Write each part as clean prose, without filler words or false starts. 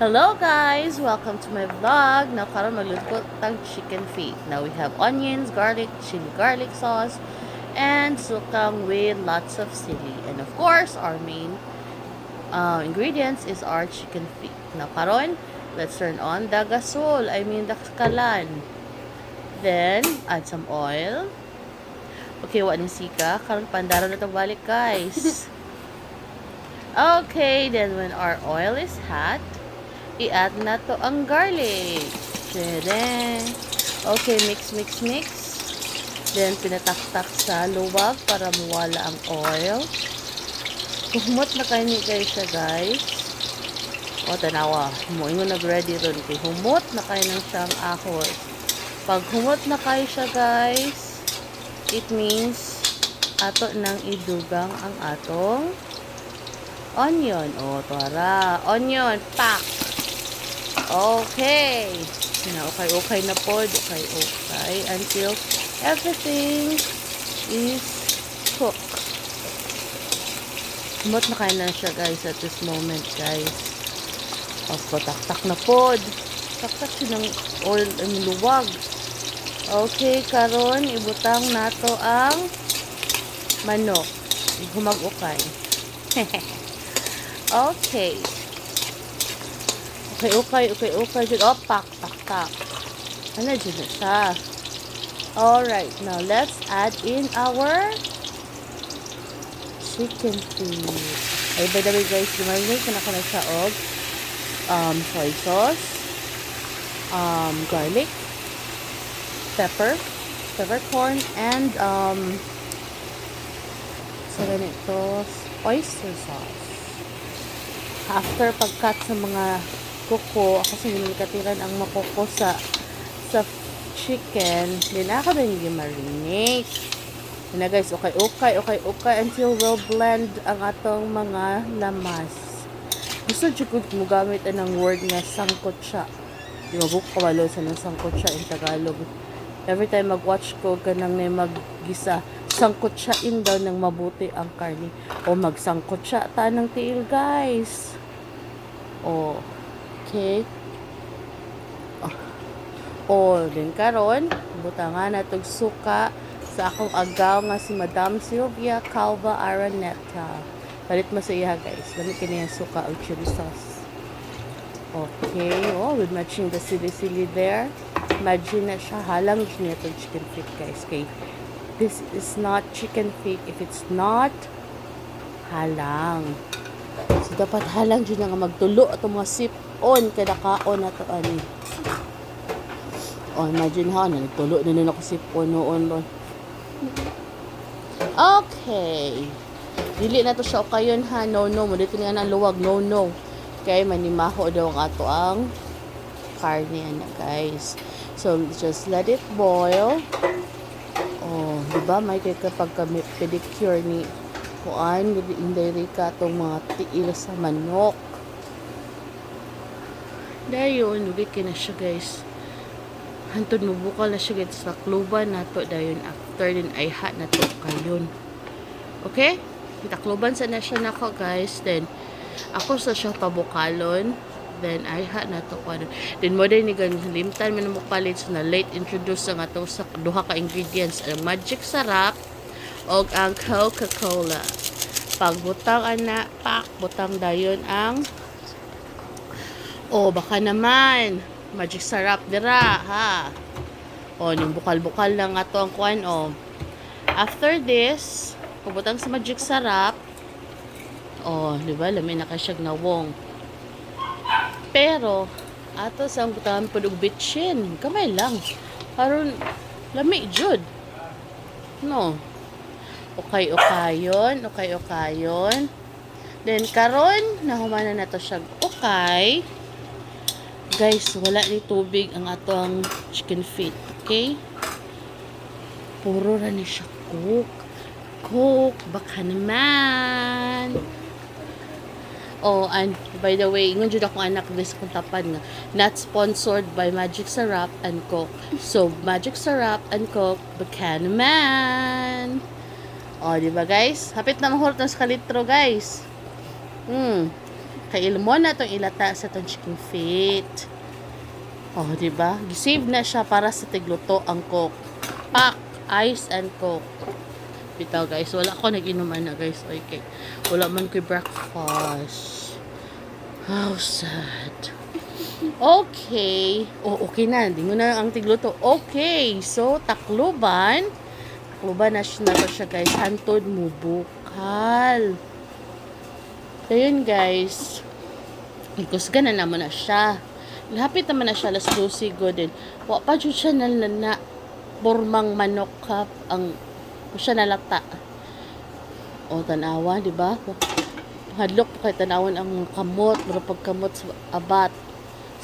Hello guys! Welcome to my vlog. Now karon magluto ko tag chicken feet. Now we have onions, garlic, chili garlic sauce, and sukang with lots of sili. And of course, our main ingredients is our chicken feet. Now karon, let's turn on the gasol. I mean the kalan. Then, add some oil. Okay, wa ni sika. Karon pandaro na to balik guys. Okay, then when our oil is hot, i-add na to ang garlic. Then, okay, mix. Then, pinataktak sa luwag para mawala ang oil. Humot na kayo ni guys siya, guys. O, tanawa. Muingon nag-ready ron. Okay, humot na kayo ng siyang ahos. Pag humot na kayo siya, guys, it means ato nang idugang ang atong onion. O, tara. Onion, pak! Okay. Na okay na po. Okay. Until everything is cooked. Humot na kayo na siya guys at this moment guys. Opo, taktak na po. Taktak siya ng oil and luwag. Okay, karon ibutang nato ang manok. Humag-ukay. Okay. Okay. Oh, pak. Ano dyan na siya? Alright, now let's add in our chicken feet. Ay, by the way guys, lumarinate ko na siya og soy sauce, garlic, peppercorn, and sa ganito, oyster sauce. After pag-cut sa mga kuko, ako sa nilikatiran ang makuko sa chicken, din ako din yung marinate. Yun na guys, okay until we'll blend ang atong mga lamas. Gusto dyan ko mo gamit ng word nga sangkot siya. Di ba kawalo sa ng sangkot siya in Tagalog. Every time mag-watch ko, ganang na mag-gisa, sangkot siya in daw ng mabuti ang karne. O magsangkot siya, tanang tiil guys. O, okay. O, din karon, butangan natog suka sa akong agaw nga si Madam Sylvia Calva Araneta. Palit mo sa iya guys. Lamit ka niya suka o chili sauce. Okay. Oh, with matching the sili there. Imagine na siya. Halang niya itong chicken feet guys. Okay. This is not chicken feet if it's not halang. So, dapat halang dyan nga magtulo at mga sip-on kada kaon na to ani. Oh, imagine ha, nagtulo na nila ako sip-on noon. Okay. Dili na to siya kayon ha. No. Mo dito nga na luwag. No. Okay, manimaho daw ang ato ang karne na guys. So, just let it boil. Oh, diba? May kay kapag pedicure ni kuan, hindi ka itong mga tiil sa manok. Dayon, ulit na siya guys. Hantod mo bukal na siya guys sa kluban na to. Dayon, after din ay hot na to kayon. Okay? Itakluban sa na siya nako guys. Then, ako sa siya pabukalon. Then, ay hot na to kayon. Then, mo din ni limtan man mo palit na late introduce nga to sa duha ka ingredients. Ang magic sarap o ang Coca-Cola. Pagbutang ana, pak, butang dayon ang baka naman magic sarap dira, ha. Ning bukal-bukal lang ato ang kuan, After this, pabutang sa magic sarap, di ba, lami na kasyag na wong. Pero, ato sa butangan po og bitchin, kamay lang. Karon lami jud. No. Okay, yun. Then, karon, nahumana na to siya. Okay. Guys, wala ni tubig ang atong chicken feet. Okay? Puro na ni siya cook. Baka naman. And by the way, ngun jud akong anak this kung tapad nga. Not sponsored by Magic Sarap and Coke. So, Magic Sarap and Coke, baka naman. Di ba guys? Hapit na mahulot na sa kalitro guys. Kay ilmo na itong ilata sa itong chicken feet. Oh, diba? Gisave na siya para sa tigluto ang coke. Pack, ice and coke. Bitaw guys, wala ko nag-inuman na guys. Okay. Wala man ko'y breakfast. How sad. Okay. Oh, okay na. Hindi mo na ang tigluto. Okay. So, takluban. Takluban na siya guys. Hantod mo bukal. Ayun guys. Ikusga na naman na siya. Lapit naman na siya, alas 12 go din. Wa pa dyan siya na pormang manok kap ang siya nalata. O tanawa, di ba? Hadlok pa kay tanawan ang kamot, mura pagkamot sa abat.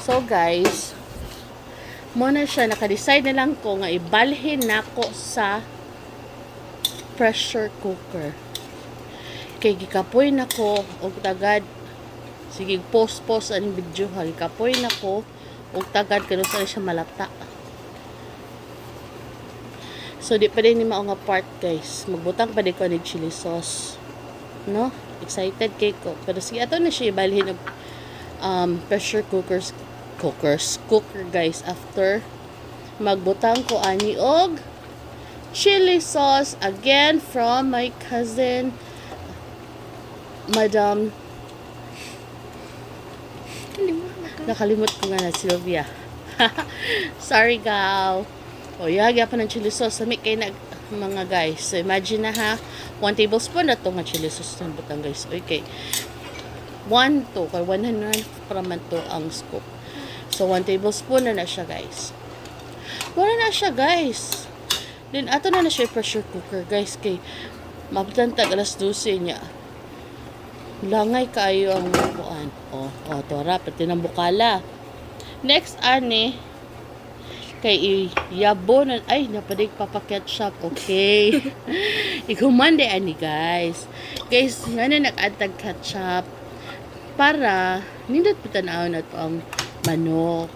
So guys, muna siya naka-decide na lang ko nga ibalhin nako sa pressure cooker. Kay gikapoy nako og tagad. Sige, post ang video ha. Kapoy na ko. Huwag tagad ka sa siya malata. So, di pa rin ni mao nga part, guys. Magbutang pa din ko ng chili sauce. No? Excited kay ko. Pero sige, ato na siya ibalhin ng pressure cooker, guys. After, magbutang ko ani og chili sauce. Again, from my cousin, Madam nakalimot ko nga na Sylvia. Sorry, gal. O, yagya pa ng chili sauce. Sami kayo na, mga guys. So, imagine na ha. 1 tablespoon na ito nga chili sauce ng butang, guys. Okay. 1 to. Kaya 100 para man to ang scoop. So, 1 tablespoon na siya, guys. Wala na siya, guys. Then, ato na siya pressure cooker, guys. Kay, mabutantag alas 12 niya. Langay kayo ang bukuan. Tora, pati ng bukala. Next, ane, kay iyabo na, ay, napadig papaketchup. Okay. Ikumande, ani, guys. Guys, ano nag-add ketchup para, nindot pitanaw na to ang manok.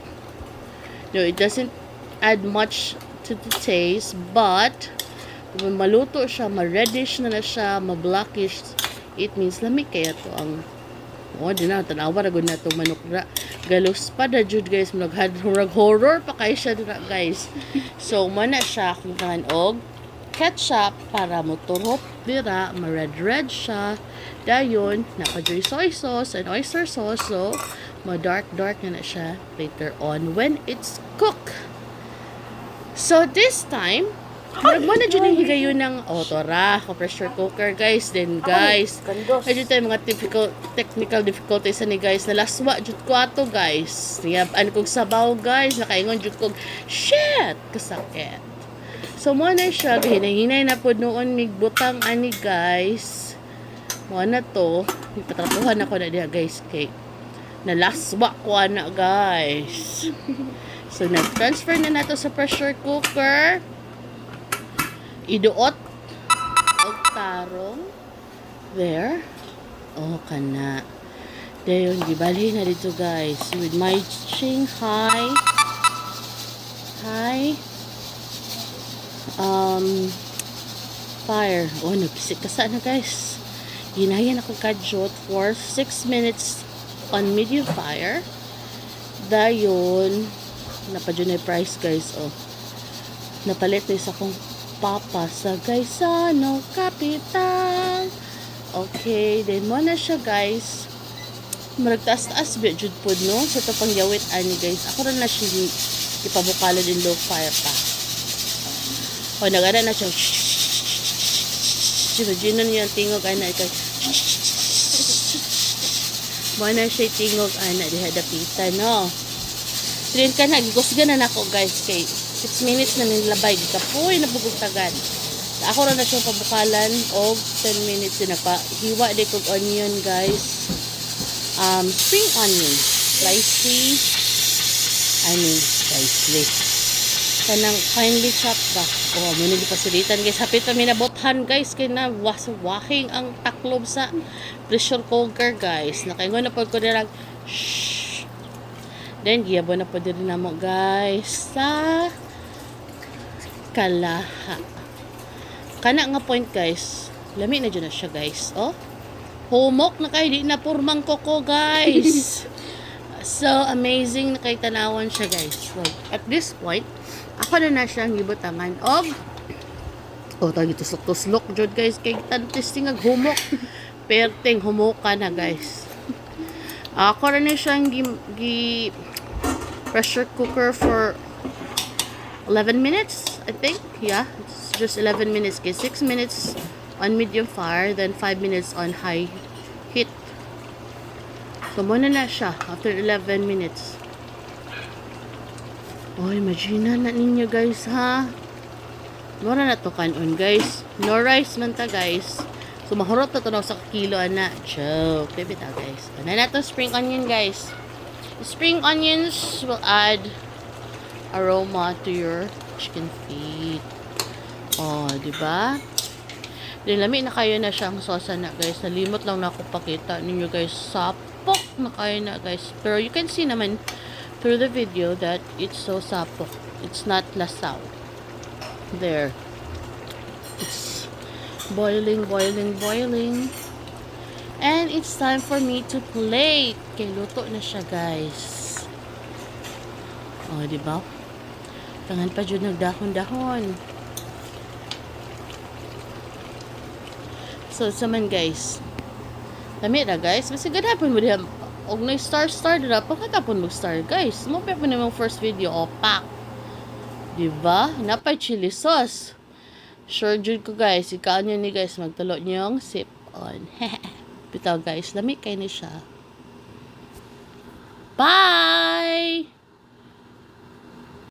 No, it doesn't add much to the taste, but, maluto siya, ma-reddish na siya, ma-blackish. It means lamig kaya to ang di na tanawa ra gud na to manok ra galos pa da jud guys horror pa kay siya dira guys. So mana siya kung tanan og ketchup para mo turop dira ma red siya dayon naka soy sauce and oyster sauce, so ma dark na siya later on when it's cooked. So this time mo na dyan yung higayon ng tora, pressure cooker, guys. Then, guys, medyo tayo mga technical difficulties ni guys. Nalaswa, dyan ko ato, guys. Niyabaan kong sabaw, guys. Nakaingon, dyan kong, shit! Kasakit. So, mo na siya. Hinay na po noon, migbutang ani, guys. Mo na to. Ipatrapuhan ako na diya, guys. Kay, nalaswa ko na, guys. So, nag-transfer na nato sa pressure cooker. Iduot og tarong there. Kana dayon gibali na dito, guys, with my high fire. Nagpisik kasa na, guys. Ginayan ako kadyot for 6 minutes on medium fire. Dayon napadyo na price, guys. Napalit na isa kong papa sa Gaisano Capital. Okay, then mo na siya, guys. Maragtaas-taas bit jud pod, no? Sa to pangyawit ani, guys. Ako ra na siya ipabukala din low fire pa. Nagana na siya. Gino niya tingog ana kay. Mo na siya tingog ana diha dapitan, no? Train ka na, gigusgan na nako, guys, kay 6 minutes na nilabay. Kapoy, nabugugtagan. Ako rin na siya pabukalan og 10 minutes din pa. Hiwa din kong onion, guys. Spring onion. Slicey. Slicey. Kanang finely chopped ba? Muna di pasilitan, guys. Hapit na minabothan, guys. Kaya na wahing ang taklob sa pressure cooker, guys. Nakaingon na po ko dirang shhh. Then, giyabo na po din na mo, guys, sa kalaha. Kana nga point, guys. Lami na dyan na siya, guys. Humok na kay di na purmang koko, guys. So amazing na kay tanawan siya, guys. So, at this point, ako na siyang gibutangan of tagi tuslok-tuslok jud, guys, kay testing ag humok. Perteng humuka na, guys. Ako na siyang gi pressure cooker for 11 minutes, I think. Yeah, it's just 11 minutes. Okay, 6 minutes on medium fire, then 5 minutes on high heat. So, muna na siya after 11 minutes. Oh, imagine na ninyo, guys, ha? Mura na to kanon, guys. No rice man ta, guys. So, mahurot na to sa kilo, na. Joke. Baby ta, guys. Ano na to spring onion, guys. Spring onions will add aroma to your chicken feet. Oh, di ba? Lami na kayo na siyang sosa na, guys. Nalimot lang na ako pakita ninyo, guys. Sapok na kayo na, guys. Pero you can see naman through the video that it's so sapok. It's not lasaw. There. It's boiling, boiling, boiling. And it's time for me to plate. Kay luto na siya, guys. Oh, di ba? Tangan pa dyan nagdahon-dahon. So, saman, guys. Dami na, guys. Kasi ganapon mo diyan. Og na star na. Pagkatapon mo star, guys. Mupya po na yung first video. O, pak. Diba? Napay chili sauce. Sure, jud ko, guys. Ikaw nyo ni, guys. Magtulo nyo yung sip on. Bitaw, guys. Lami kayo ni siya. Bye!